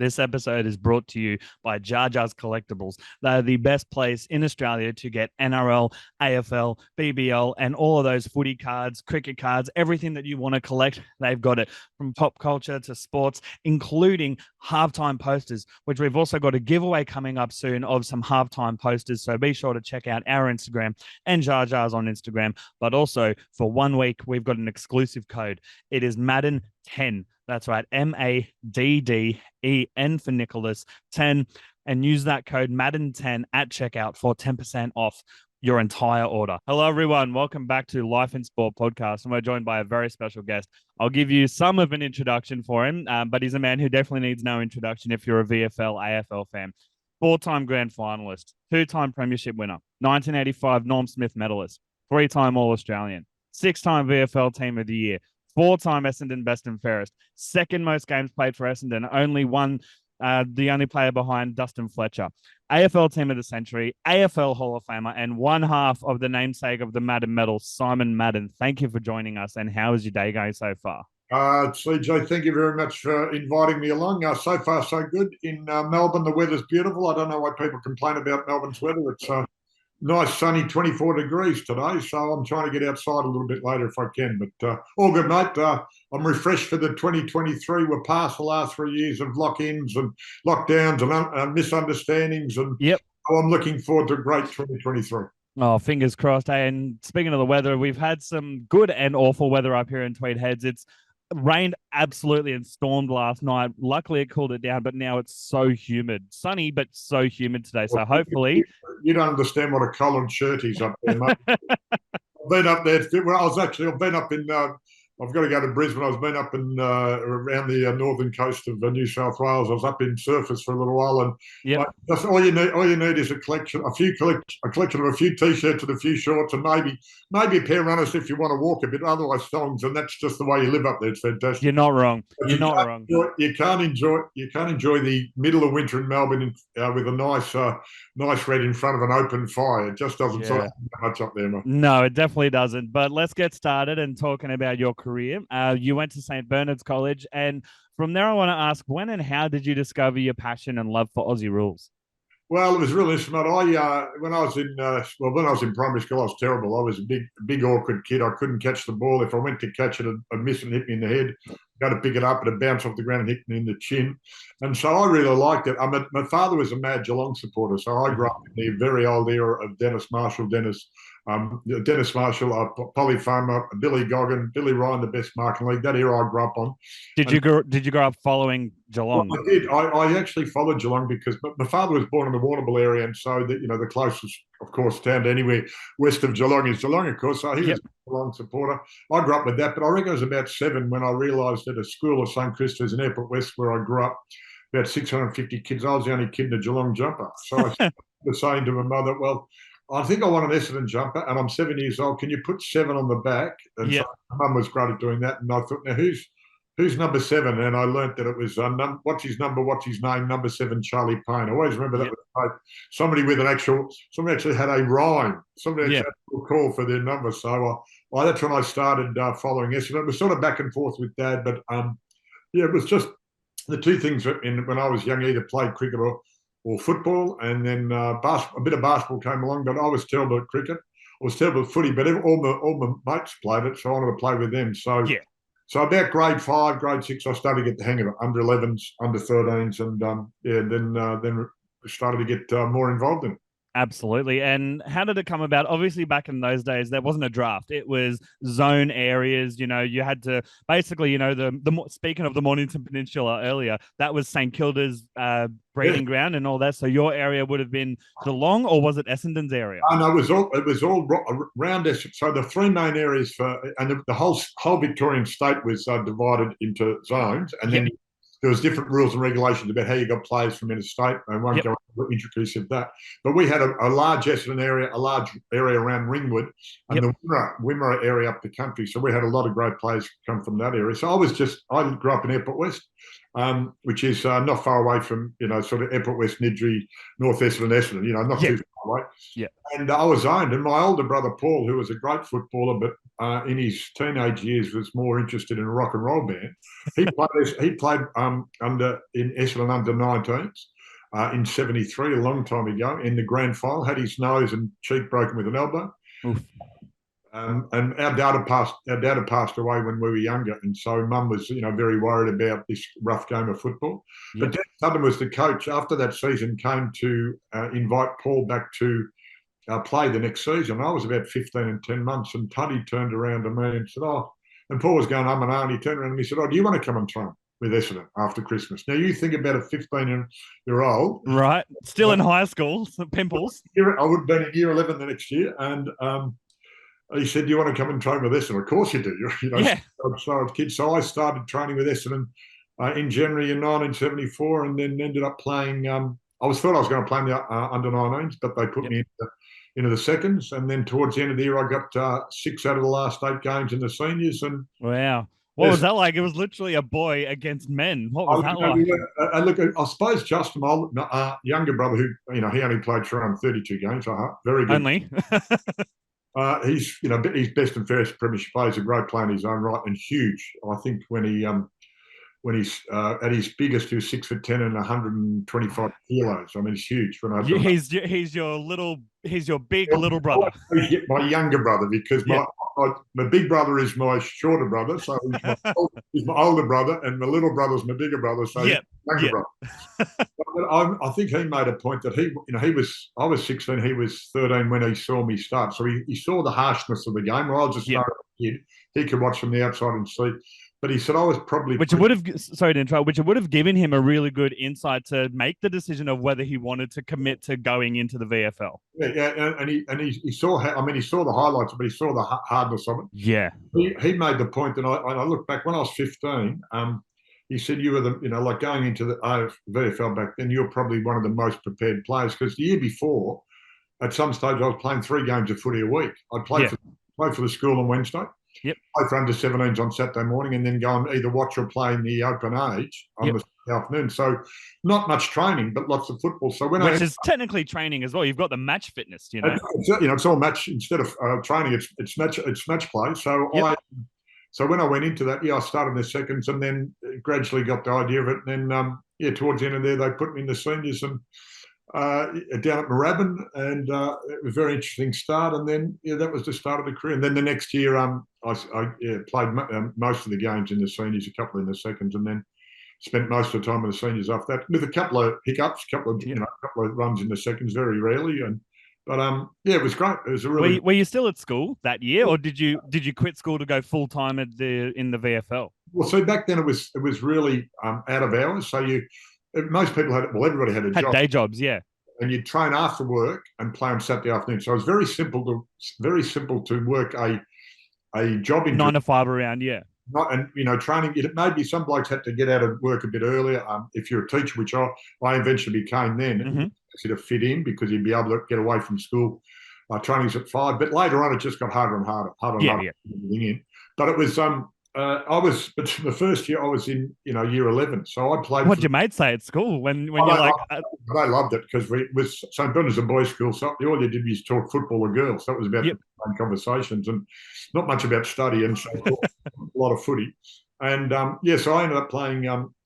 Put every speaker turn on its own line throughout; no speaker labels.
This episode is brought to you by Jar Jar's Collectibles. They're the best place in Australia to get NRL, AFL, BBL, and all of those footy cards, cricket cards, everything that you want to collect. They've got it from pop culture to sports, including halftime posters, which we've also got a giveaway coming up soon of some halftime posters. So be sure to check out our Instagram and Jar Jar's on Instagram. But also for 1 week, we've got an exclusive code. It is Madden 10. That's right, MADDEN for Nicholas 10, and use that code Madden 10 at checkout for 10% off your entire order. Hello, everyone. Welcome back to Life in Sport podcast, and we're joined by a very special guest. I'll give you some of an introduction for him, but he's a man who definitely needs no introduction if you're a VFL, AFL fan. 4-time grand finalist, 2-time Premiership winner, 1985 Norm Smith medalist, 3-time All-Australian, 6-time VFL Team of the Year, 4-time Essendon best and fairest, second most games played for Essendon, the only player behind Dustin Fletcher, AFL Team of the Century, AFL Hall of Famer, and one half of the namesake of the Madden medal, Simon Madden. Thank you for joining us, and how is your day going so far?
CJ, thank you very much for inviting me along. So far, so good. In Melbourne, the weather's beautiful. I don't know why people complain about Melbourne's weather. It's nice, sunny 24 degrees today, so I'm trying to get outside a little bit later if I can. But all good, mate. I'm refreshed for the 2023. We're past the last 3 years of lock-ins and lockdowns and misunderstandings, and I'm looking forward to a great 2023.
Oh, fingers crossed. And speaking of the weather, we've had some good and awful weather up here in Tweed Heads. It's rained absolutely and stormed last night. Luckily, it cooled it down, but now it's so humid. Sunny, but so humid today. So hopefully...
You don't understand what a collared shirt is up there, mate. I've been up there. Well, I've been up in... I've got to go to Brisbane. I've been up in around the northern coast of New South Wales. I was up in Surfers for a little while, and just all you need is a collection of a few t-shirts and a few shorts, and maybe a pair of runners if you want to walk a bit. Otherwise, thongs, and that's just the way you live up there. It's fantastic.
You're not wrong. You
can't enjoy the middle of winter in Melbourne with a nice red in front of an open fire. It just doesn't sort of much up there, mate.
No, it definitely doesn't. But let's get started and talking about your career. You went to St. Bernard's College, and from there I want to ask, when and how did you discover your passion and love for Aussie rules?
Well, it was really interesting. When I was in primary school, I was terrible. I was a big awkward kid. I couldn't catch the ball. If I went to catch it, I'd miss it and hit me in the head. Go to pick it up, it'd bounce off the ground and hit me in the chin. And so I really liked it. My father was a mad Geelong supporter, so I grew up in the very old era of Dennis Marshall, Polly Farmer, Billy Goggin, Billy Ryan, the best marking league. That era I grew up on.
Did you grow up following Geelong?
Well, I did. I actually followed Geelong because my father was born in the Warrnambool area, and so the closest, of course, town to anywhere west of Geelong is Geelong, of course. So he was a Geelong supporter. I grew up with that, but I reckon I was about 7 when I realised that a school of St. Christopher's in Airport West, where I grew up, about 650 kids. I was the only kid in a Geelong jumper. So I was saying to my mother, well, I think I want an Essendon jumper, and I'm 7 years old. Can you put 7 on the back? And so my mum was great at doing that. And I thought, now who's number 7? And I learnt that it was what's his name, number 7, Charlie Payne. I always remember that was somebody actually had a rhyme. Somebody actually had a call for their number. So that's when I started following Essendon. It was sort of back and forth with Dad, but it was just the two things when I was young, either played cricket or football, and then a bit of basketball came along, but I was terrible at cricket. I was terrible at footy, but all my mates played it, so I wanted to play with them. So about grade 5, grade 6, I started to get the hang of it, under 11s, under 13s, and then started to get more involved in it.
Absolutely. And how did it come about? Obviously, back in those days, there wasn't a draft. It was zone areas. You had to basically, speaking of the Mornington Peninsula earlier, that was St. Kilda's breeding ground and all that. So your area would have been Geelong, or was it Essendon's area?
Oh, no, it was all around Essendon. So the 3 main areas the whole Victorian state was divided into zones, and then there was different rules and regulations about how you got players from interstate. I won't go into the intricacies of that. But we had a large Essendon area, a large area around Ringwood, and the Wimmera area up the country. So we had a lot of great players come from that area. So I grew up in Airport West, which is not far away from, sort of Airport West, Niddrie, North Essendon, not too far way.
Yeah.
And I was owned. And my older brother, Paul, who was a great footballer, but in his teenage years was more interested in a rock and roll band. He played in Essendon under 19s in '73, a long time ago, in the grand final, had his nose and cheek broken with an elbow.
Oof.
And our dad passed away when we were younger, and so Mum was, very worried about this rough game of football.
Yep.
But Dan Sutton was the coach after that season. Came to invite Paul back to play the next season. I was about 15 and 10 months, and Tuddy turned around to me and said, "Oh," and Paul was going and he turned around and he said, "Oh, do you want to come and train with Essendon after Christmas?" Now you think about a 15-year-old,
right? Still in high school, pimples.
I would have been in year 11 the next year, and he said, "Do you want to come and train with Essendon?" Of course you do.
Yeah.
So kid. So I started training with Essendon in January in 1974, and then ended up playing. I thought I was going to play in the under 19s, but they put me into the seconds, and then towards the end of the year, I got 6 out of the last 8 games in the seniors. And
wow. What was that like? It was literally a boy against men. What was that like?
Look, I suppose Justin, my younger brother, who he only played for 32 games, very good.
Only.
He's best and fairest Premiership player. He's a great player in his own right and huge. I think when he's at his biggest, he was 6'10" and 125 kilos. I mean, he's huge.
He's your big little brother.
My younger brother, because my big brother is my shorter brother, so he's my older brother, and my little brother's my bigger brother, so he's my younger brother. I think he made a point that I was 16, he was 13 when he saw me start, so he saw the harshness of the game. Well, I was just a kid. He could watch from the outside and see. But he said I was probably...
Which would have given him a really good insight to make the decision of whether he wanted to commit to going into the VFL.
Yeah, and he saw he saw the highlights, but he saw the hardness of it.
Yeah.
He made the point, and I look back when I was 15, he said you were like going into the VFL back then, you're probably one of the most prepared players, because the year before, at some stage, I was playing 3 games of footy a week. I'd play for the school on Wednesday.
Yep.
Play for under 17s on Saturday morning, and then go and either watch or play in the open age on the afternoon. So not much training, but lots of football. So which
is technically training as well. You've got the match fitness,
It's all match instead of training. It's match play. So so when I went into that, I started in the seconds, and then gradually got the idea of it. And then towards the end of there, they put me in the seniors and down at Moorabbin, and it was a very interesting start. And then that was the start of the career. And then the next year, I played most of the games in the seniors, a couple in the seconds, and then spent most of the time in the seniors after that, with a couple of hiccups, a couple of runs in the seconds, very rarely. But it was great. It was a really.
Were you still at school that year, or did you quit school to go full time in the VFL?
Well, see, back then it was really out of hours. So most people everybody had a job.
Day jobs, yeah.
And you'd train after work and play on Saturday afternoon. So it was very simple to work a job in
9 to 5 around,
training. It maybe some blokes had to get out of work a bit earlier. If you're a teacher, which I eventually became then, to fit in because you'd be able to get away from school. Training's at 5, but later on it just got harder and harder. In. But it was but the first year I was in year 11, so I played.
What did your mates say at school when you're like?
They loved it because we was St Bernard's a boys' school, so all you did was talk football or girls. So it was about conversations and not much about study, and so a lot of footy. And so I ended up playing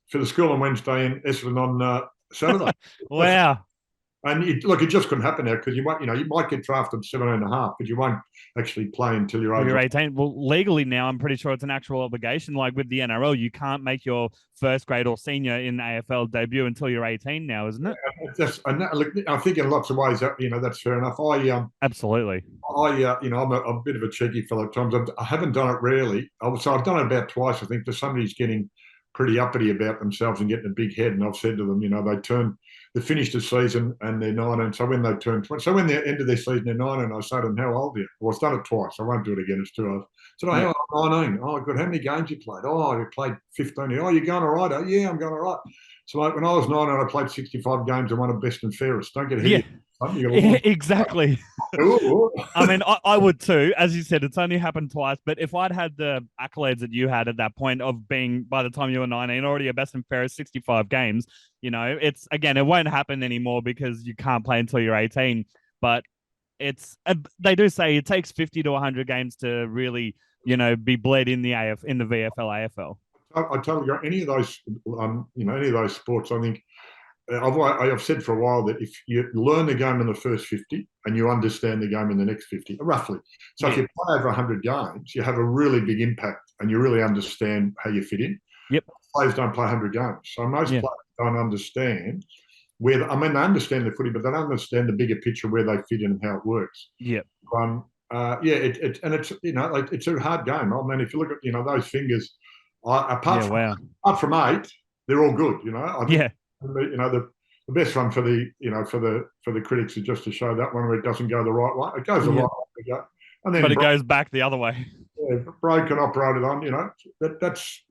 for the school on Wednesday and Essendon on Saturday.
Wow.
And it just couldn't happen now because you might get drafted 17.5, but you won't actually play until you're
18. Well, legally now, I'm pretty sure it's an actual obligation. Like with the NRL, you can't make your first grade or senior in AFL debut until you're 18 now, isn't it?
I think in lots of ways that that's fair enough.
Absolutely.
I'm a bit of a cheeky fellow at times. I haven't done it rarely. So I've done it about twice. I think for somebody who's getting pretty uppity about themselves and getting a big head, and I've said to them, they finished the season and they're 19. So when they turn 20, so when they end of their season, they're 19. I say to them, how old are you? Well, I've done it twice. I won't do it again. It's too old. So I'm 19. Oh, good. How many games you played? Oh, you played 15. Oh, you're going all right? Oh, yeah, I'm going all right. So when I was 19, I played 65 games and won a best and fairest. Don't get ahead.
Yeah, exactly. I mean, I would too. As you said, it's only happened twice. But if I'd had the accolades that you had at that point of being, by the time you were 19, already a best and fairest 65 games, it won't happen anymore because you can't play until you're 18. but they do say it takes 50 to 100 games to really, be bled in the VFL, AFL.
I totally agree. Any of those, any of those sports, I think I've said for a while that if you learn the game in the first 50 and you understand the game in the next 50, roughly. So if you play over 100 games, you have a really big impact and you really understand how you fit in.
Yep.
Players don't play 100 games. So most players don't understand they understand the footy, but they don't understand the bigger picture where they fit in and how it works.
Yep.
It's a hard game. I mean, if you look at, those fingers, apart from 8, they're all good, I think, the best one for the critics is just to show that one where it doesn't go the right way. It goes the right way, and then
but it goes back the other way.
Yeah, broken, operated on. That's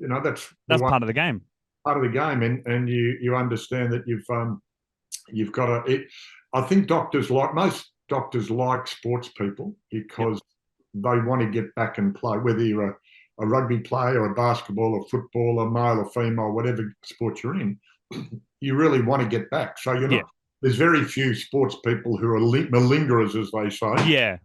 part of the game.
Part of the game, and you understand that you've got to. I think most doctors like sports people because they want to get back and play, whether you're a rugby player or a basketball or football or male or female, whatever sport you're in. You really want to get back. So there's very few sports people who are malingerers, as they say.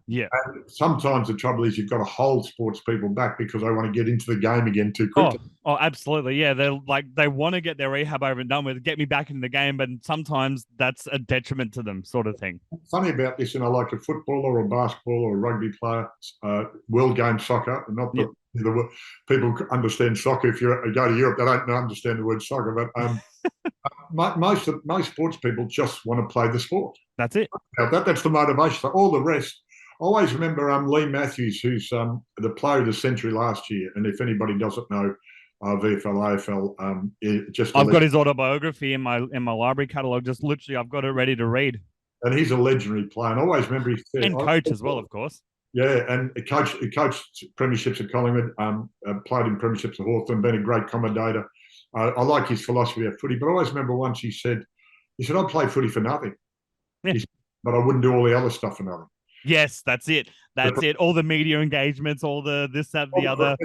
Yeah.
And sometimes the trouble is you've got to hold sports people back because they want to get into the game again too quickly.
Oh, absolutely. Yeah, they want to get their rehab over and done with, get me back in the game, but sometimes that's a detriment to them, sort of thing.
Funny about this, like a footballer or a basketball or a rugby player, world game soccer, not that the people understand soccer. If you go to Europe, they don't understand the word soccer, but most sports people just want to play the sport.
That's it.
That's the motivation. So all the rest. I always remember Lee Matthews, who's the player of the century last year. And if anybody doesn't know VFL, AFL,
I've got his autobiography in my library catalogue. Just literally, I've got it ready to read.
And he's a legendary player. And I always remember he said,
and coach as well, of course.
Yeah, and he coached premierships at Collingwood, played in premierships at Hawthorn, been a great commentator. I like his philosophy of footy, but I always remember once he said, I'd play footy for nothing.
Yeah.
But I wouldn't do all the other stuff for nothing.
Yes, that's it. That's it. All the media engagements, all the this, that, the other.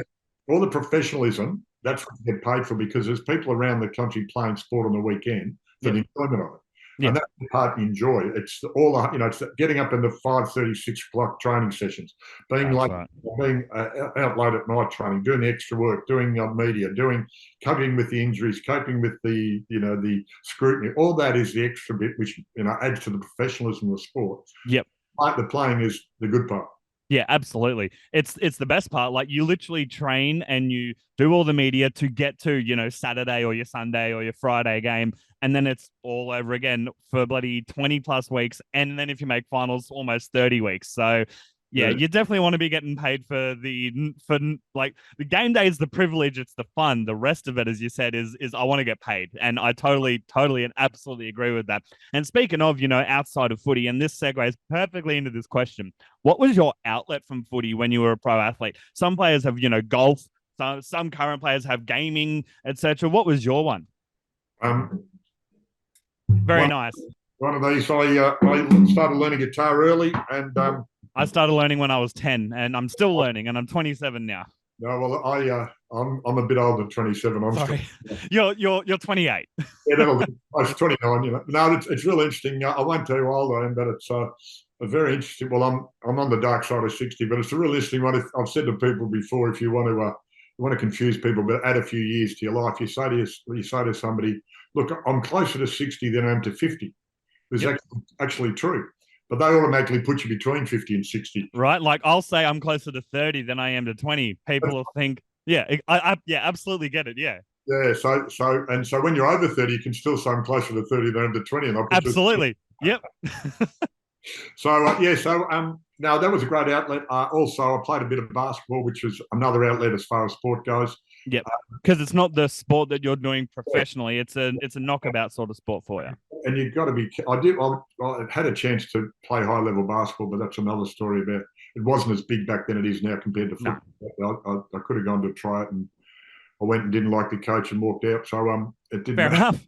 All the professionalism, that's what you get paid for because there's people around the country playing sport on the weekend for the enjoyment of it. Yeah. And that's the part you enjoy. It's all it's getting up in the 5:30, 6 o'clock training sessions, being out late at night training, doing the extra work, doing media, coping with the injuries, coping with the the scrutiny. All that is the extra bit which adds to the professionalism of the sport.
Yep.
The playing is the good part.
Yeah, absolutely. It's the best part. Like you literally train and you do all the media to get to, Saturday or your Sunday or your Friday game. And then it's all over again for bloody 20 plus weeks. And then if you make finals, almost 30 weeks. So yeah, you definitely want to be getting paid for the game day is the privilege. It's the fun. The rest of it, as you said, is I want to get paid. And I totally and absolutely agree with that. And speaking of, outside of footy, and this segues perfectly into this question. What was your outlet from footy when you were a pro athlete? Some players have, golf. Some current players have gaming, etc. What was your one? Very nice.
One of these, I started learning guitar early, and
I started learning when I was 10, and I'm still learning, and I'm 27 now.
No, well, I'm a bit older than 27. I'm
sorry. You're 28.
Yeah, I was 29. No, it's really interesting. I won't tell you how old I am, but it's a very interesting. Well, I'm on the dark side of 60, but it's a really interesting one. I've said to people before, if you want to confuse people, but add a few years to your life, you say to somebody, look, I'm closer to 60 than I am to 50. It's actually true. But they automatically put you between 50 and 60.
Right? Like I'll say I'm closer to 30 than I am to 20. People will think, I absolutely get it. Yeah.
Yeah. So when you're over 30, you can still say I'm closer to 30 than I am to 20. And
absolutely. Yep.
Now that was a great outlet. Also, I played a bit of basketball, which was another outlet as far as sport goes.
Yep. Because it's not the sport that you're doing professionally. It's a knockabout sort of sport for you.
And you've got to be. I had a chance to play high level basketball, but that's another story. About it wasn't as big back then it is now compared to football. No. I could have gone to try it, and I went and didn't like the coach and walked out. So it didn't.
Fair enough.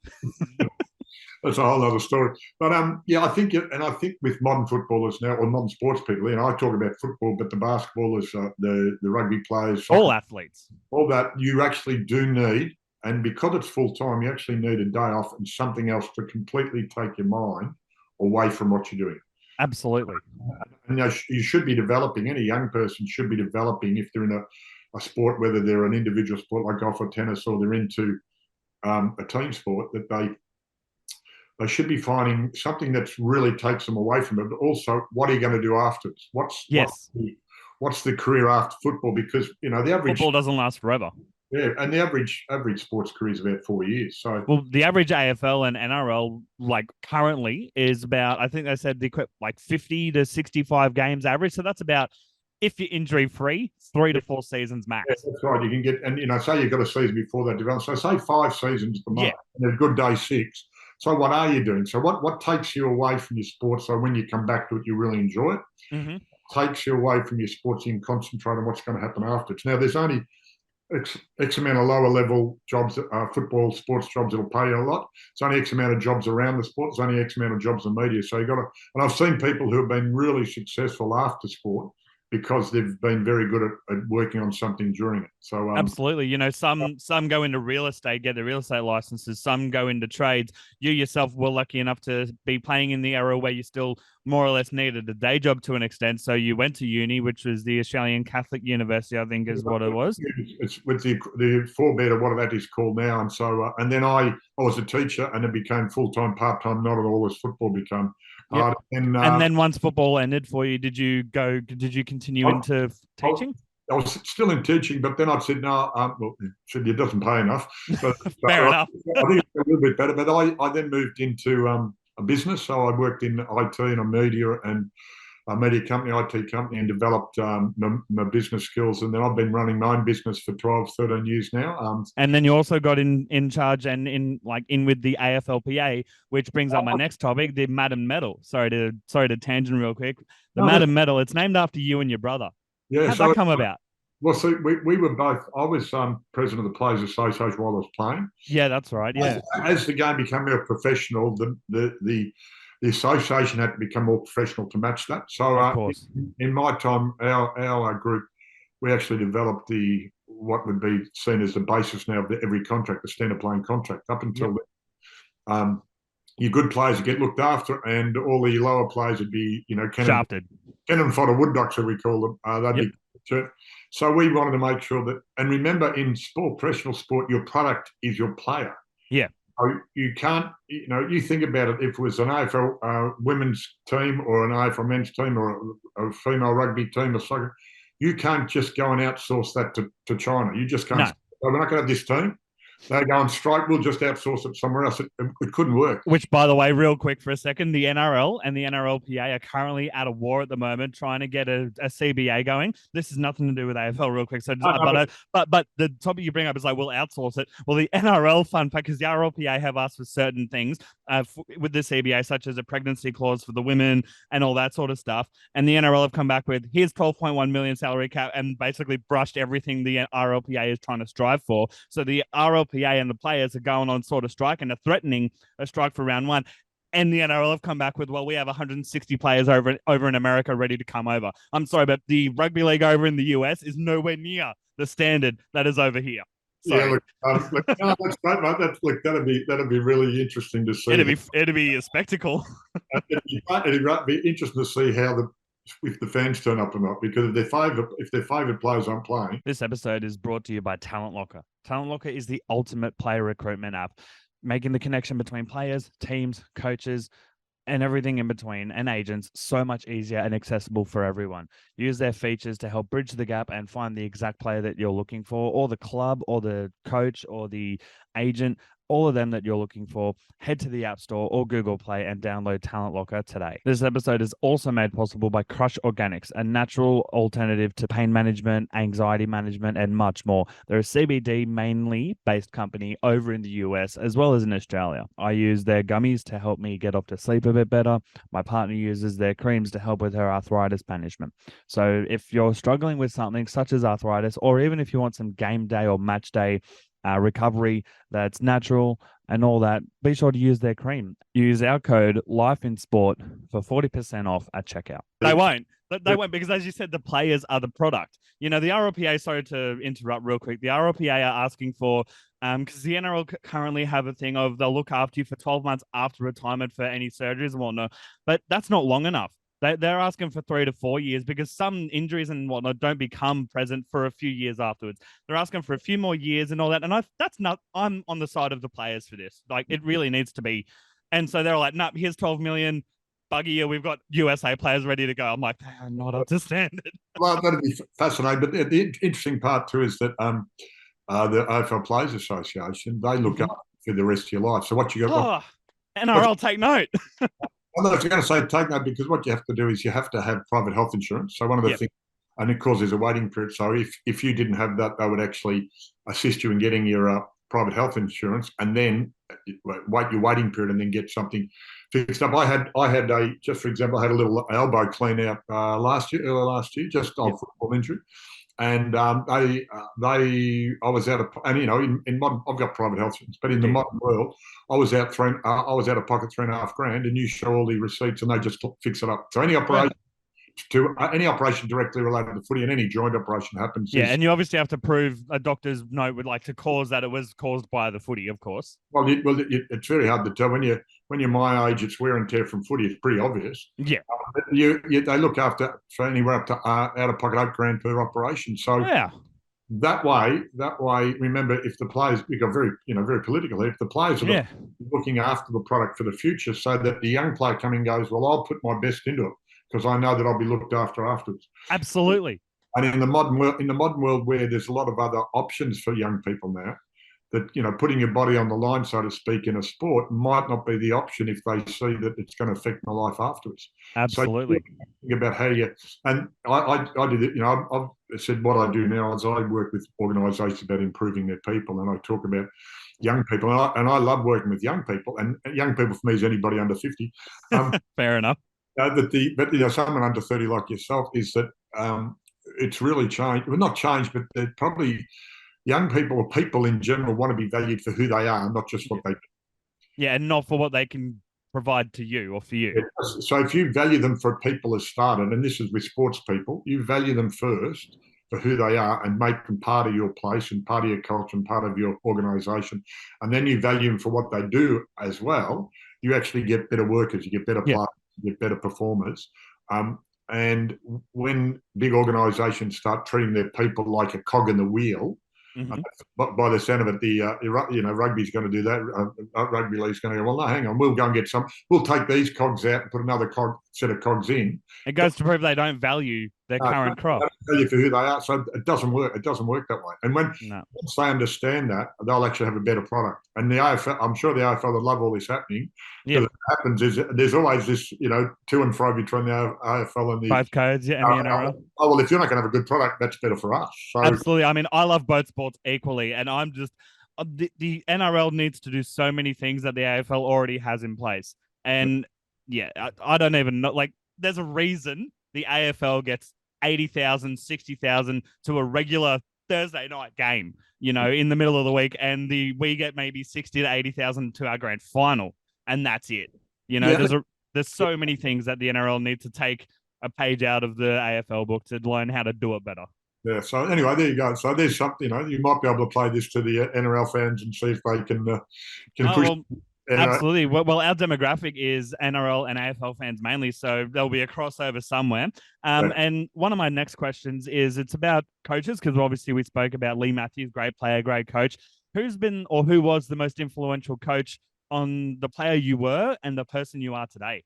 That's a whole other story. But I think with modern footballers now, or modern sports people, I talk about football, but the basketballers, the rugby players, soccer,
all athletes,
all that you actually do need, and because it's full time, you actually need a day off and something else to completely take your mind away from what you're doing.
Absolutely.
And you should be developing, any young person should be developing if they're in a sport, whether they're an individual sport like golf or tennis, or they're into a team sport, that they should be finding something that really takes them away from it. But also, what are you going to do afterwards? What's the career after football? Because the average
football doesn't last forever.
Yeah, and the average sports career is about 4 years. So,
well, the average AFL and NRL, like currently, is about, I think they said the like 50 to 65 games average. So that's about, if you're injury free, 3 to 4 seasons max.
Yeah, that's right. You can get, and say you've got a season before that develops. So say 5 seasons at the moment, and a good day 6. So what are you doing? So what takes you away from your sport? So when you come back to it, you really enjoy it.
Mm-hmm.
Takes you away from your sports, you can concentrate on what's going to happen afterwards. Now, there's only X amount of lower level jobs, football, sports jobs that'll pay you a lot. It's only X amount of jobs around the sport. There's only X amount of jobs in media. So you got to, and I've seen people who have been really successful after sport because they've been very good at working on something during it. So
absolutely, some go into real estate, get their real estate licenses. Some go into trades. You yourself were lucky enough to be playing in the era where you still more or less needed a day job to an extent. So you went to uni, which was the Australian Catholic University, I think is what it was.
It's with the forebear of what that is called now. And so, and then I was a teacher, and it became full-time, part-time, not at all as football became.
Yep. And then once football ended for you, did you continue into teaching?
I was still in teaching, but then I said, no, it doesn't pay enough. So,
Fair enough.
I think it's a little bit better, but I then moved into a business. So I worked in IT and a media company, IT company, and developed my business skills. And then I've been running my own business for 12, 13 years now.
And then you also got in charge and in with the AFLPA, which brings up my next topic, the Madden Medal. Sorry to tangent real quick. The Madden Medal, it's named after you and your brother.
Yeah.
How'd that come about?
Well, so we were both. I was president of the Players Association while I was playing.
Yeah, that's right. Yeah.
As the game became more professional, the association had to become more professional to match that. So, in my time, our group, we actually developed what would be seen as the basis now of every contract, the standard playing contract. Up until then, your good players would get looked after, and all the lower players would be,
shafted.
Cannon fodder wood ducks, as we call them. They'd be. So we wanted to make sure that, and remember, in sport, professional sport, your product is your player.
Yeah.
So you can't, you think about it. If it was an AFL women's team or an AFL men's team or a female rugby team or soccer, you can't just go and outsource that to China. You just can't. No. We're not going to have this team. They go on strike. We'll just outsource it somewhere else. It couldn't work.
Which, by the way, real quick for a second, the NRL and the NRLPA are currently at a war at the moment, trying to get a CBA going. This has nothing to do with AFL, real quick. So, but the topic you bring up is like, we'll outsource it. Well, the NRL, fun fact, because the RLPA have asked for certain things with the CBA, such as a pregnancy clause for the women and all that sort of stuff. And the NRL have come back with, here's 12.1 million salary cap, and basically brushed everything the RLPA is trying to strive for. So the RLPA and the players are going on sort of strike and are threatening a strike for round 1. And the NRL have come back with, well, we have 160 players over in America ready to come over. I'm sorry, but the rugby league over in the US is nowhere near the standard that is over here.
Sorry. Yeah, that's great, mate. That'd be really interesting to see.
It'd be a spectacle.
it'd be interesting to see how if the fans turn up or not, because if their favourite players aren't playing.
This episode is brought to you by Talent Locker. Talent Locker is the ultimate player recruitment app, making the connection between players, teams, coaches, and everything in between, and agents so much easier and accessible for everyone. Use their features to help bridge the gap and find the exact player that you're looking for, or the club, or the coach, or the agent, all of them that you're looking for. Head to the App Store or Google Play and download Talent Locker today. This episode is also made possible by Crush Organics, a natural alternative to pain management, anxiety management, and much more. They're a CBD mainly based company over in the US as well as in Australia. I use their gummies to help me get off to sleep a bit better. My partner uses their creams to help with her arthritis management. So if you're struggling with something such as arthritis, or even if you want some game day or match day recovery that's natural and all that, be sure to use their cream. Use our code LifeInSport for 40% off at checkout. They won't, because as you said, the players are the product. The RLPA, sorry to interrupt real quick, the RLPA are asking for, because the NRL currently have a thing of they'll look after you for 12 months after retirement for any surgeries and whatnot, but that's not long enough. They're asking for 3 to 4 years because some injuries and whatnot don't become present for a few years afterwards. They're asking for a few more years and all that. And I'm on the side of the players for this. Like, it really needs to be. And so they're like, nah, here's 12 million. Buggy year, we've got USA players ready to go. I'm like, they are not up to standard.
Well, that'd be fascinating. But the interesting part too is that the AFL Players Association, they look up for the rest of your life. So what you got?
NRL, take note.
I was going to say take note, because what you have to do is you have to have private health insurance. So one of the things, and it causes a waiting period. So if you didn't have that, they would actually assist you in getting your private health insurance, and then wait your waiting period, and then get something fixed up. I had just for example, I had a little elbow clean out early last year, just on football injury. And I was out of, and in modern, I've got private health insurance, but in the modern world, I was out of pocket $3.5 and you show all the receipts and they just fix it up. So any operation any operation directly related to footy, and any joint operation happens.
And you obviously have to prove a doctor's note would like to cause that it was caused by the footy, of course.
Well, it's very hard to tell when you're my age. It's wear and tear from footy. It's pretty obvious.
Yeah.
They look after for anywhere up to out of pocket $8,000 per operation. So that way, remember, if the players, we got very political here, if the players are looking after the product for the future, so that the young player coming goes, well, I'll put my best into it because I know that I'll be looked after afterwards.
Absolutely.
And in the modern world where there's a lot of other options for young people now, that putting your body on the line, so to speak, in a sport might not be the option if they see that it's going to affect my life afterwards.
Absolutely.
So think about how you, and I did it. I've said what I do now is I work with organisations about improving their people, and I talk about young people, and I love working with young people. And young people for me is anybody under 50.
Fair enough.
But someone under 30 like yourself is that it's really changed. Well, not changed, but they're probably young people or people in general want to be valued for who they are, not just what they do.
Yeah, and not for what they can provide to you or for you.
Yeah. So if you value them for people as started, and this is with sports people, you value them first for who they are and make them part of your place and part of your culture and part of your organisation. And then you value them for what they do as well. You actually get better workers, you get better players, you get better performers. And when big organisations start treating their people like a cog in the wheel, by the sound of it, the rugby's going to do that. Rugby league's going to go, well, no, hang on, we'll go and get some. We'll take these cogs out and put another set of cogs in.
It goes to prove they don't value their current crop.
Value for who they are. So it doesn't work. It doesn't work that way. And once they understand that, they'll actually have a better product. And the AFL, I'm sure the AFL would love all this happening. What happens is there's always this, to and fro between the AFL and the
both codes, and the NRL.
Oh, well, if you're not going to have a good product, that's better for us. So,
absolutely. I mean, I love both sports equally, and I'm just the NRL needs to do so many things that the AFL already has in place. And I don't even know. Like, there's a reason the AFL gets 80,000, 60,000 to a regular Thursday night game, in the middle of the week, and we get maybe 60 to 80,000 to our grand final, and that's it. There's so many things that the NRL need to take a page out of the AFL book to learn how to do it better.
Yeah. So anyway, there you go. So there's something, you might be able to play this to the NRL fans and see if they can push.
Well, absolutely. Well, our demographic is NRL and AFL fans mainly, so there'll be a crossover somewhere. And one of my next questions is it's about coaches, because obviously we spoke about Lee Matthews, great player, great coach. Who's been or who was the most influential coach on the player you were and the person you are today?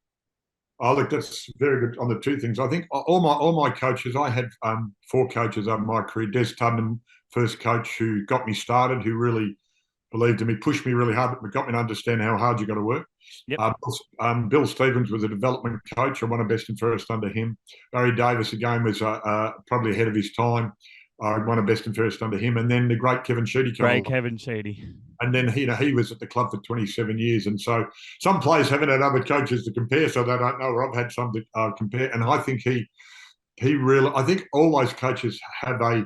Oh, look, that's very good on the two things. I think all my coaches, I had 4 coaches over my career. Des Tubman, first coach who got me started, who really believed in me, pushed me really hard, but got me to understand how hard you got to work. Bill Stevens was a development coach. I won a best and fairest under him. Barry Davis, again, was probably ahead of his time. I won a best and fairest under him. And then the great Kevin Sheedy.
Kevin Sheedy.
And then he was at the club for 27 years. And so some players haven't had other coaches to compare, so they don't know, or I've had some to compare. And I think he really, I think all those coaches have a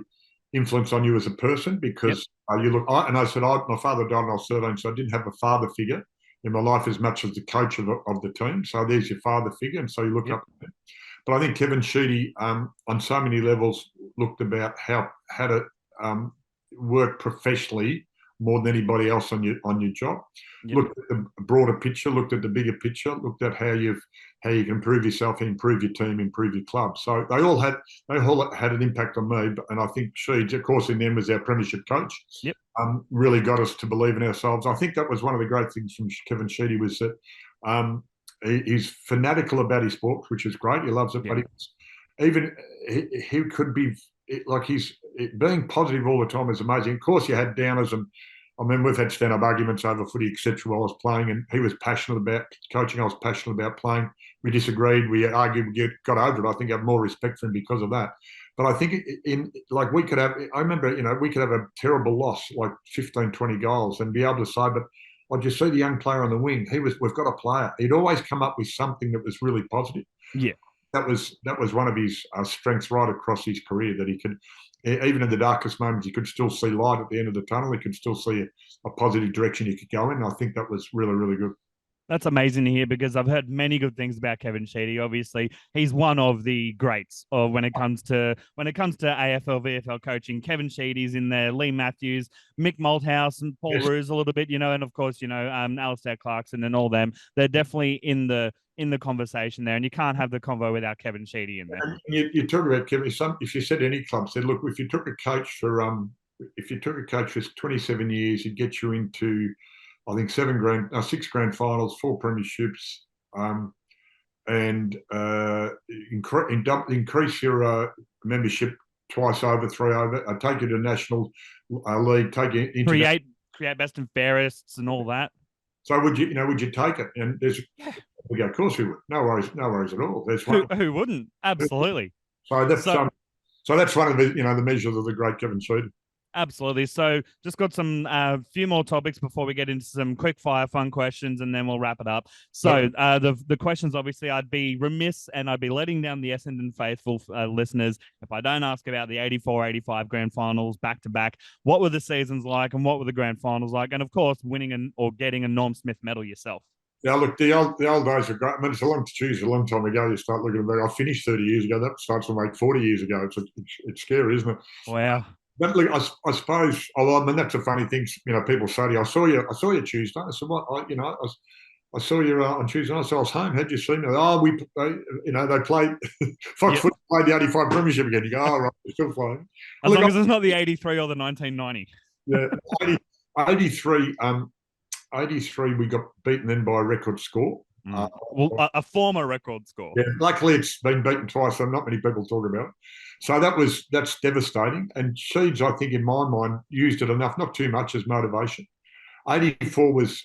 influence on you as a person, because you look, I said, my father died when I was 13, so I didn't have a father figure in my life as much as the coach of the team. So there's your father figure. And so you look up to him. But I think Kevin Sheedy, on so many levels, looked about how to work professionally more than anybody else on your job.
Yep.
Looked at the broader picture, looked at the bigger picture, looked at how you can improve yourself, improve your team, improve your club. So they all had an impact on me. And I think Sheeds, of course, in them was our premiership coach.
Yep.
Really got us to believe in ourselves. I think that was one of the great things from Kevin Sheedy was that he's fanatical about his sport, which is great. He loves it,
Yep.
but he could be like he's being positive all the time is amazing. Of course, you had downers, and I mean we've had stand-up arguments over footy, etc. While I was playing, and he was passionate about coaching. I was passionate about playing. We disagreed. We argued. We got over it. I think I have more respect for him because of that. But I think we could have. I remember, we could have a terrible loss, like 15, 20 goals, and be able to say, but I just see the young player on the wing. We've got a player. He'd always come up with something that was really positive.
Yeah.
That was one of his strengths right across his career, that he could, even in the darkest moments, he could still see light at the end of the tunnel. He could still see a positive direction he could go in. I think that was really, really good.
That's amazing to hear, because I've heard many good things about Kevin Sheedy. Obviously, he's one of the greats of when it comes to AFL, VFL coaching. Kevin Sheedy's in there, Lee Matthews, Mick Malthouse, and Paul Roos a little bit, and of course, Alistair Clarkson and all them. They're definitely in the conversation there, and you can't have the convo without Kevin Sheedy in there.
And you talk about Kevin. If you said any club said, look, if you took a coach for 27 years, he'd get you into, I think, 6 grand finals, 4 premierships, and increase your membership twice over, 3 over. Take you to national league, take you into
create best and fairests and all that.
So would you take it? And we go, of course we would. No worries at all. There's one.
Who wouldn't? Absolutely.
So that's one of the measures of the great Kevin Sheedy.
Absolutely. So just got some few more topics before we get into some quick fire fun questions, and then we'll wrap it up. So the questions, obviously, I'd be remiss and I'd be letting down the Essendon faithful listeners if I don't ask about the 84-85 grand finals back to back. What were the seasons like, and what were the grand finals like? And of course, winning or getting a Norm Smith medal yourself.
Yeah, look, the old days are great. I mean, it's a long time ago. You start looking back. I finished 30 years ago. That starts to make 40 years ago. It's scary, isn't it?
Wow.
But look, I suppose. I mean, that's a funny thing. People say to you, "I saw you Tuesday." I said, "What?" I saw you on Tuesday. I said, "I was home. How'd you see me?" Oh, they played. Fox Foot played the 85 Premiership again. You go, "Oh, right, we're still playing."
As long as it's not the 83 or the 1990.
Yeah, 83. 83. We got beaten then by a record score.
A former record score.
Yeah, luckily it's been beaten twice, so not many people talk about it. So that's devastating. And Sheeds, I think, in my mind, used it enough, not too much, as motivation. 84 was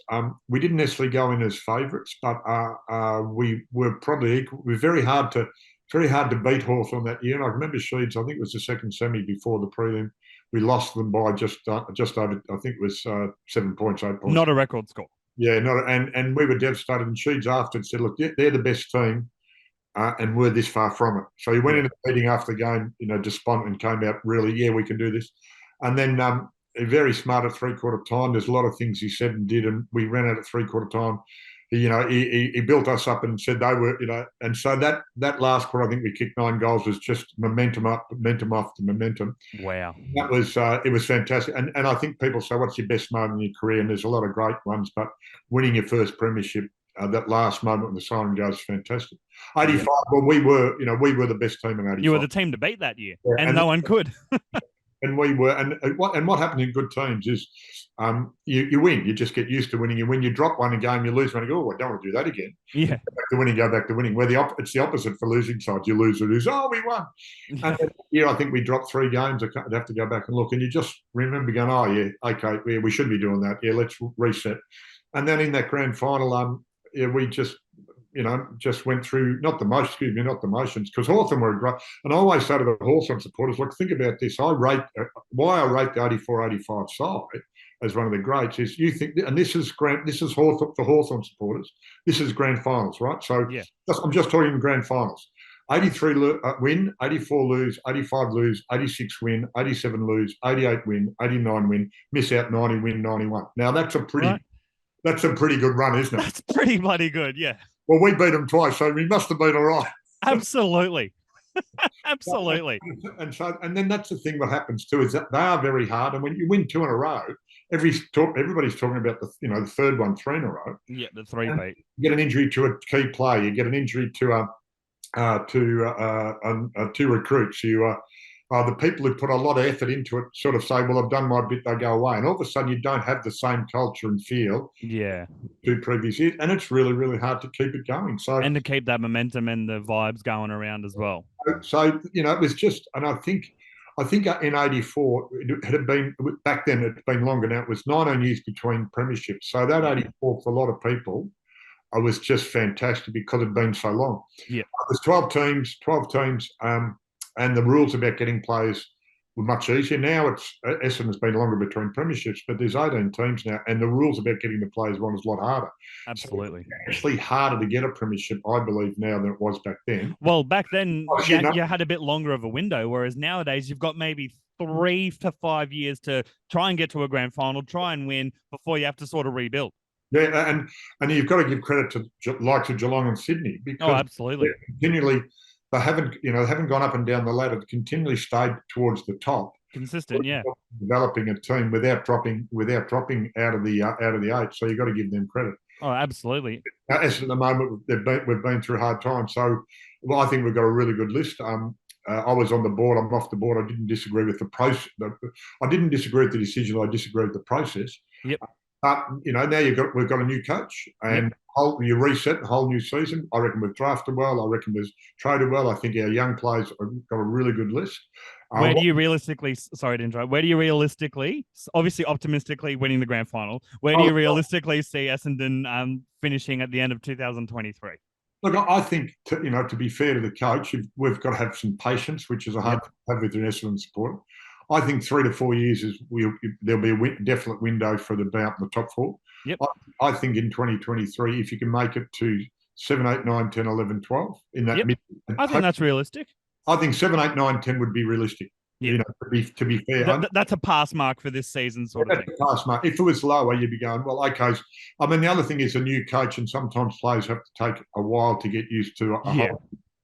we didn't necessarily go in as favourites, but we were probably equal. We were very hard to beat Hawthorn that year. And I remember Sheeds, I think it was the second semi before the prelim. We lost them by just over, I think it was 7 points, 8 points.
Not a record score.
Yeah, and we were devastated. And Sheeds after said, look, they're the best team, and we're this far from it. So he went into the meeting after the game, despondent, and came out really, we can do this. And then very smart at 3/4 time. There's a lot of things he said and did, and we ran out at 3/4 time. He built us up and said they were, and so that last quarter, I think we kicked 9 goals, was just momentum up, momentum off to momentum.
Wow.
That was, it was fantastic. And I think people say, what's your best moment in your career? And there's a lot of great ones, but winning your first premiership, that last moment when the siren goes, is fantastic. 85, well, we were the best team in 85.
You were the team to beat that year, and no one could.
And we were, and what happens in good teams is you win. You just get used to winning. You win. You drop one a game, you lose one. You go, I don't want to do that again.
Yeah.
Go back to winning, go back to winning. Where it's the opposite for losing sides. You lose, oh, we won. And I think we dropped 3 games. I'd have to go back and look. And you just remember going, oh, yeah, okay, we should be doing that. Yeah, let's reset. And then in that grand final, we just went through not the motions, because Hawthorn were great. And I always say to the Hawthorn supporters, look, think about this. Why I rate the 84-85 side as one of the greats is you think, and this is Hawthorn, for Hawthorn supporters, this is grand finals, right? So I'm just talking grand finals. 83 win, 84 lose, 85 lose, 86 win, 87 lose, 88 win, 89 win, miss out 90 win, 91. Now that's a pretty good run, isn't it?
That's pretty bloody good, yeah.
Well, we beat them twice, so we must have been all right.
Absolutely. Absolutely.
And then that's the thing that happens too, is that they are very hard. And when you win 2 in a row, everybody's talking about the third one, three in a row.
Yeah, the three
And
beat.
you get an injury to a key player. You get an injury to two recruits. The people who put a lot of effort into it sort of say, "Well, I've done my bit." They go away, and all of a sudden, you don't have the same culture and feel.
Yeah.
Two previous years, and it's really, really hard to keep it going. So,
and to keep that momentum and the vibes going around as well.
So it was just, and I think in '84 it had been back then. It's been longer now. It was 19 years between premierships. So that '84 for a lot of people, it was just fantastic because it'd been so long.
Yeah,
there's 12 teams, and the rules about getting players were much easier. Now Essendon's been longer between premierships, but there's 18 teams now, and the rules about getting the players on is a lot harder.
absolutely.
So it's actually harder to get a premiership, I believe, now than it was back then.
Well, back then you had a bit longer of a window, whereas nowadays you've got maybe 3 to 5 years to try and get to a grand final, try and win before you have to sort of rebuild.
Yeah, and you've got to give credit to likes of Geelong and Sydney because
absolutely.
Continually, they haven't gone up and down the ladder. They've continually stayed towards the top.
Consistent, yeah.
Developing a team without dropping out of the eight. So you've got to give them credit.
Oh, absolutely.
Now, as at the moment, we've been through hard times. So, I think we've got a really good list. I was on the board. I'm off the board. I didn't disagree with the process. I didn't disagree with the decision. I disagreed with the process.
Yep.
But now we've got a new coach, and you reset a whole new season. I reckon we've drafted well. I reckon we've traded well. I think our young players have got a really good list.
Where do you realistically, sorry to interrupt, where do you realistically, obviously optimistically winning the grand final, where do you realistically see Essendon finishing at the end of 2023?
Look, I think, to be fair to the coach, we've got to have some patience, which is a hard thing to have with an Essendon supporter. I think 3 to 4 years there'll be a definite window for the bout in the top four.
Yep.
I think in 2023, if you can make it to 7, 8, 9, 10, 11, 12 in that mid,
I think that's realistic.
I think 7, 8, 9, 10 would be realistic.
Yeah.
To be fair,
that's a pass mark for this season, sort of thing.
A pass mark. If it was lower, you'd be going, well, okay. I mean, the other thing is a new coach, and sometimes players have to take a while to get used to a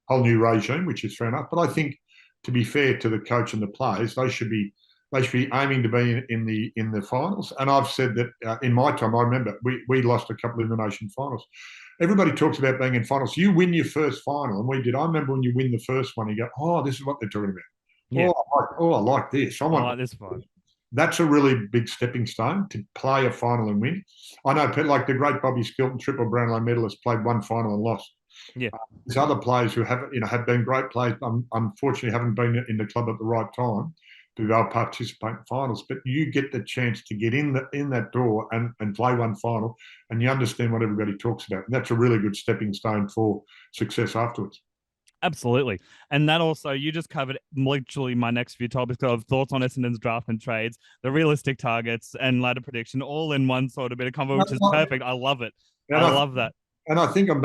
whole new regime, which is fair enough. But I think, to be fair to the coach and the players, they should be aiming to be in the finals. And I've said that in my time, I remember we lost a couple of elimination finals. Everybody talks about being in finals. You win your first final, and we did. I remember when you win the first one, you go, oh, this is what they're talking about. Yeah. I like this. I like
this one.
That's a really big stepping stone to play a final and win. I know, like the great Bobby Skilton, triple Brownlow medalist, played one final and lost.
Yeah,
there's other players who have been great players. Unfortunately, haven't been in the club at the right time to be able to participate in finals. But you get the chance to get in that door and play one final, and you understand what everybody talks about. And that's a really good stepping stone for success afterwards.
Absolutely. And that also, you just covered literally my next few topics of thoughts on Essendon's draft and trades, the realistic targets and ladder prediction, all in one sort of bit of convo, which is perfect. I love it. I love that.
And I think I'm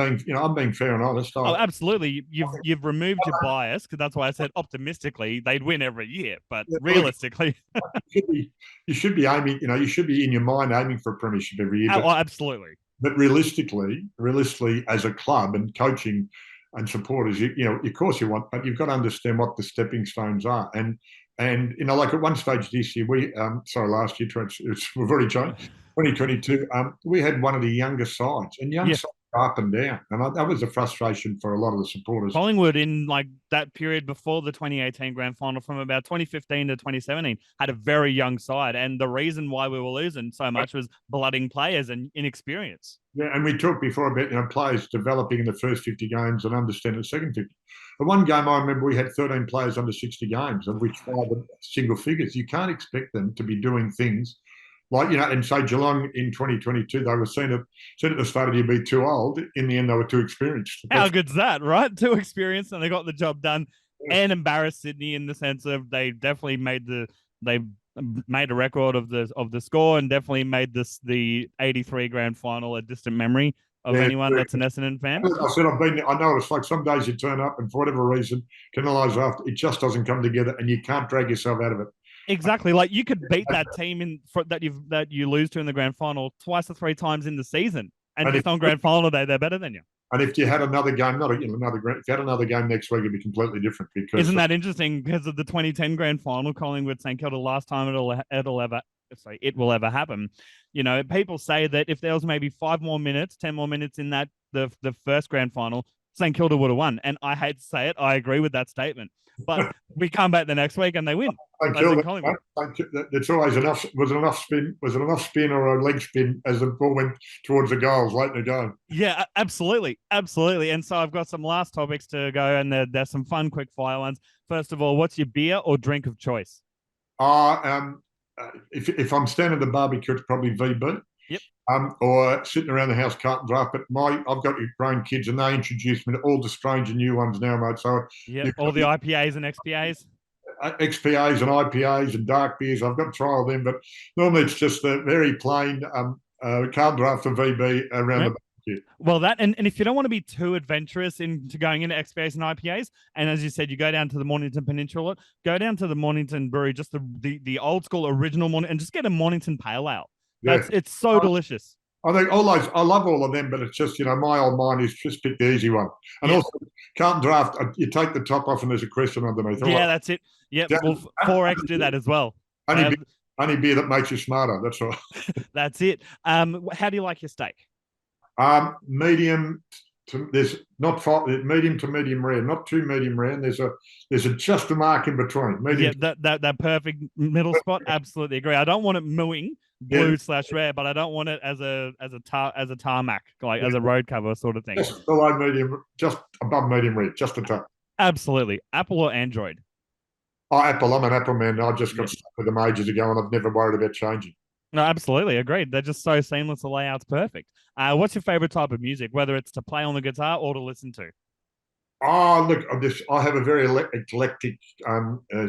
being fair and honest.
Absolutely. You've removed your bias, because that's why I said optimistically they'd win every year, but realistically,
you should be aiming. You should be in your mind aiming for a premiership every year.
Absolutely.
But realistically, as a club and coaching and supporters, of course you want, but you've got to understand what the stepping stones are. And like at one stage this year, last year, we've already changed. 2022, we had one of the younger sides, and young sides up and down, and that was a frustration for a lot of the supporters.
Collingwood, in like that period before the 2018 grand final, from about 2015 to 2017, had a very young side, and the reason why we were losing so much was blooding players and inexperience.
Yeah, and we talked before about players developing in the first 50 games and understanding the second 50. The one game I remember, we had 13 players under 60 games, of which 5 were single figures. You can't expect them to be doing things like, and say Geelong in 2022, they were seen at the start of the year be too old. In the end, they were too experienced.
How good's that, right? Too experienced, and they got the job done and embarrassed Sydney in the sense of they definitely made a record of the score and definitely made the 83 grand final a distant memory of anyone that's an Essendon fan.
I said I know it's like some days you turn up and for whatever reason, it just doesn't come together and you can't drag yourself out of it.
Exactly. Like you could beat that team that you lose to in the grand final 2 or 3 times in the season, and just on grand final day they're better than you.
And if you had another game, if you had another game next week, it'd be completely different. Because
isn't that interesting? Because of the 2010 grand final, Collingwood St Kilda last time it'll say it will ever happen. People say that if there was maybe 5 more minutes, 10 more minutes in the first grand final, St Kilda would have won. And I hate to say it, I agree with that statement. But we come back the next week and they win.
It's always enough. Was it enough spin? Was it enough spin or a leg spin as the ball went towards the goals late in the game?
Yeah, absolutely, absolutely. And so I've got some last topics to go, and there's some fun, quick fire ones. First of all, what's your beer or drink of choice?
If I'm standing at the barbecue, it's probably VB.
Yep.
Or sitting around the house carting draft. But I've got grown kids, and they introduced me to all the strange and new ones now, mate. So
all the IPAs and XPAs.
XPAs and IPAs and dark beers. I've got to try all them, but normally it's just the very plain carton draft and VB around the barbecue.
Well, and if you don't want to be too adventurous into going into XPAs and IPAs, and as you said, you go down to the Mornington Peninsula, go down to the Mornington Brewery, just the old school original Mornington, and just get a Mornington Pale Ale. It's so delicious.
I think I love all of them, but it's just, my old mind is just pick the easy one. And also, carton draft, you take the top off and there's a question underneath.
That's it. Yep. Well, 4X do that as well.
Only beer that makes you smarter. That's all.
That's it. How do you like your steak?
Medium. There's not medium to medium rare, not too medium rare. And there's just a mark in between. Medium.
Yeah, that perfect middle spot. Absolutely agree. I don't want it mooing blue/rare, but I don't want it as a tarmac, like as a road cover sort of thing.
Just below medium, just above medium rare, just a touch.
Absolutely. Apple or Android?
Oh, Apple. I'm an Apple man. I just got stuck with them ages ago, and I've never worried about changing.
No, absolutely. Agreed. They're just so seamless. The layout's perfect. What's your favorite type of music, whether it's to play on the guitar or to listen to?
Oh, look, I have a very eclectic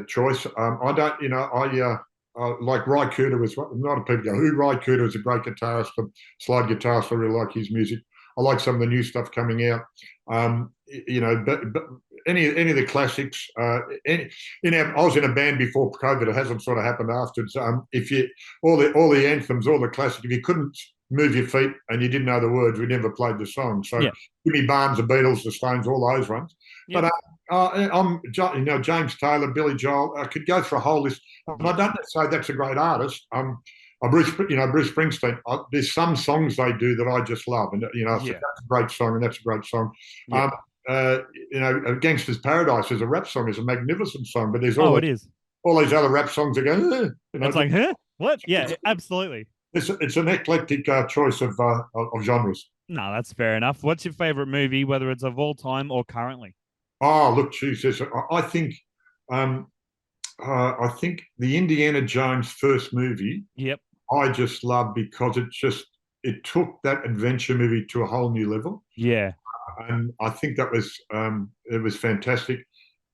choice. I don't, like Ry Cooder was, a lot of people go, Ry Cooder is a great guitarist, but slide guitarist, I really like his music. I like some of the new stuff coming out. But any of the classics. I was in a band before COVID. It hasn't sort of happened afterwards. If you all the anthems, all the classics, if you couldn't move your feet and you didn't know the words, we never played the song. So Jimmy Barnes, the Beatles, the Stones, all those ones. But I'm James Taylor, Billy Joel. I could go through a whole list, and I don't say that's a great artist. Bruce Springsteen. There's some songs they do that I just love, and that's a great song, and that's a great song. Gangster's Paradise is a rap song, is a magnificent song, but there's all these other rap songs that go.
It's like, huh? What? Yeah, absolutely.
It's an eclectic choice of genres.
No, that's fair enough. What's your favorite movie, whether it's of all time or currently?
Oh, look, Jesus, I think the Indiana Jones first movie.
Yep.
I just love because it took that adventure movie to a whole new level.
Yeah.
And I think that was it was fantastic.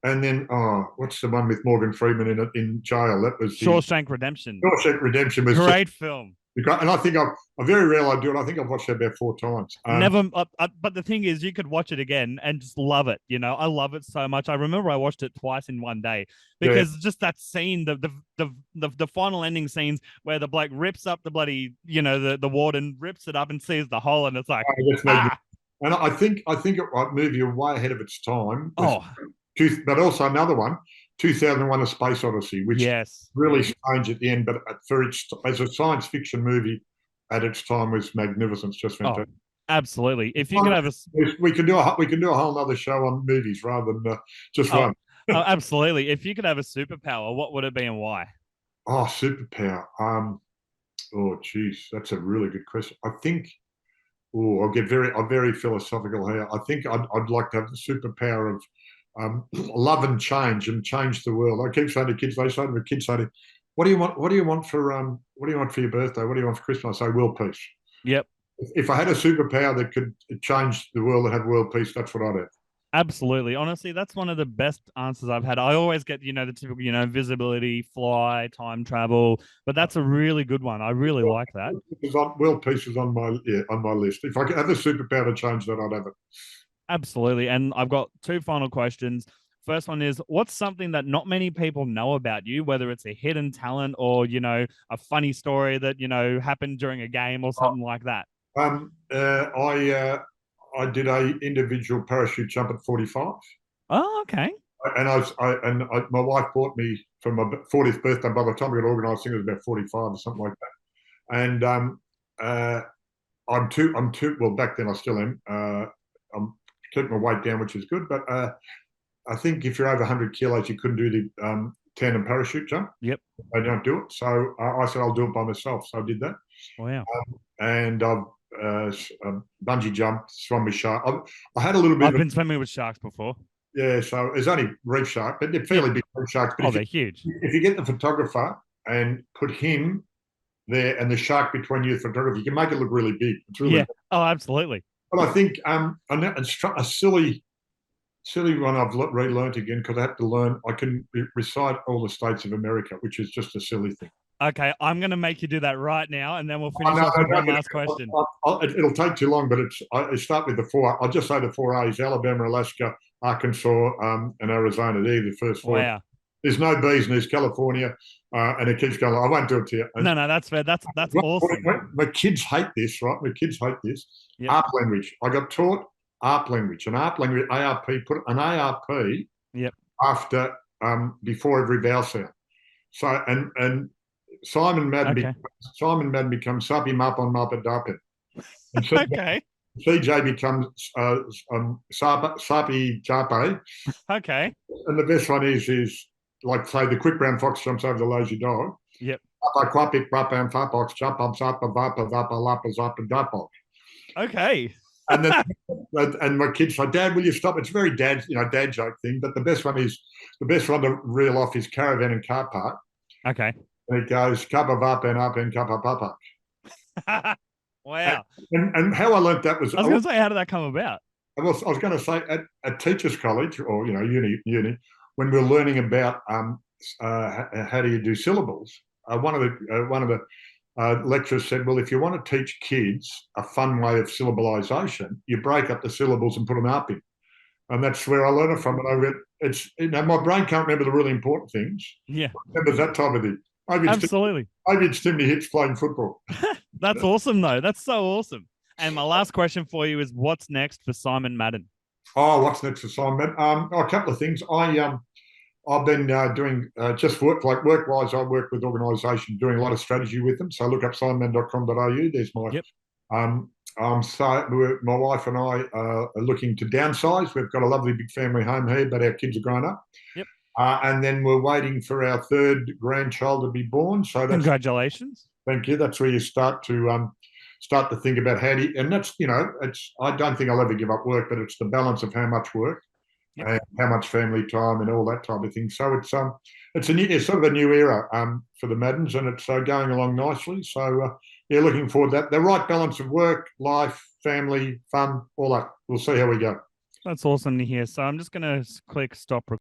And then what's the one with Morgan Freeman in jail? That was
Shawshank Redemption.
Shawshank Redemption was
great film.
And I think I very rarely do it. I think I've watched it about 4 times.
Never, but the thing is, you could watch it again and just love it. I love it so much. I remember I watched it twice in one day because just that scene, the final ending scenes where the bloke rips up the bloody, the warden rips it up and sees the hole, and it's like,
And I think it might move you way ahead of its time. But also another one, 2001: A Space Odyssey, which really strange at the end, but as a science fiction movie at its time was magnificent. It's just fantastic.
Absolutely. If you could have
we can do a whole other show on movies rather than just one.
Absolutely. If you could have a superpower, what would it be and why?
Oh, superpower. That's a really good question. I think. I'm very philosophical here. I think I'd like to have the superpower of love and change the world. I keep saying to kids, what do you want for your birthday? What do you want for Christmas? I say world peace.
Yep.
If I had a superpower that could change the world and have world peace, that's what I'd have.
Absolutely. Honestly, that's one of the best answers I've had. I always get, the typical, visibility, fly, time travel, but that's a really good one. I really like that.
World peace is on my list. If I could have a superpower to change that, I'd have it.
Absolutely. And I've got 2 final questions. First one is, what's something that not many people know about you, whether it's a hidden talent or, a funny story that, happened during a game or something like that?
I did a individual parachute jump at 45.
Oh, okay.
My wife bought me for my 40th birthday. By the time we got organised, I think it was about 45 or something like that. And I'm too well. Back then, I still am. I'm keeping my weight down, which is good. But I think if you're over 100 kilos, you couldn't do the tandem parachute jump.
Yep.
They don't do it. So I said I'll do it by myself. So I did that.
Wow.
And I've bungee jumped, swum with shark. I had a little bit.
I've been swimming with sharks before.
Yeah, so it's only reef shark, but they're fairly big reef sharks. But
they're huge.
If you get the photographer and put him there and the shark between you and the photographer, you can make it look really big. It's really big.
Oh, absolutely.
But I think a silly one I've relearned again because I have to learn. I can recite all the states of America, which is just a silly thing.
Okay, I'm going to make you do that right now, and then we'll finish off with one last question.
It'll take too long, but I start with the four. I'll just say the four A's: Alabama, Alaska, Arkansas, and Arizona. They're the first four.
Wow.
There's no B's, and there's California, and it keeps going. I won't do it to you.
No, that's fair. That's awesome.
My kids hate this, right? My kids hate this.
Yep.
ARP language. I got taught ARP language. An ARP language, ARP, put an ARP
yep.
after, before every vowel sound. So, and Simon Madden becomes Sapi Mapon Mapadapen.
Okay.
CJ becomes Sapi Chape.
Okay.
And the best one is like, say, the quick brown fox jumps over the lazy dog.
Yep. Okay.
And then, and my kids say, "Dad, will you stop?" It's very dad joke thing. But the best one to reel off is caravan and car park.
Okay.
And it goes kappa vapa and up and kappa papa.
Wow.
And how I learnt that was,
I was going to say, how did that come about?
I was going to say at teachers' college or uni when we were learning about how do you do syllables. One of the lecturers said, well, if you want to teach kids a fun way of syllabalization, you break up the syllables and put them up in. And that's where I learned it from. And my brain can't remember the really important things.
Yeah.
It remembers that type of thing.
Absolutely.
Maybe it's too many hits playing football.
That's awesome, though. That's so awesome. And my last question for you is, what's next for Simon Madden?
Oh, what's next for Simon Madden? A couple of things. I've been doing just work-wise. I work with organisations, doing a lot of strategy with them. So look up simonmadden.com.au. There's my.
Yep.
So my wife and I are looking to downsize. We've got a lovely big family home here, but our kids are grown up.
Yep.
And then we're waiting for our third grandchild to be born. So
congratulations.
Thank you. That's where you start to think about how do you, and that's I don't think I'll ever give up work, but it's the balance of how much work. Yep. And how much family time and all that type of thing. So it's sort of a new era for the Maddens, and it's going along nicely. So looking forward to that. The right balance of work, life, family, fun, all that. We'll see how we go.
That's awesome to hear. So I'm just going to click stop recording.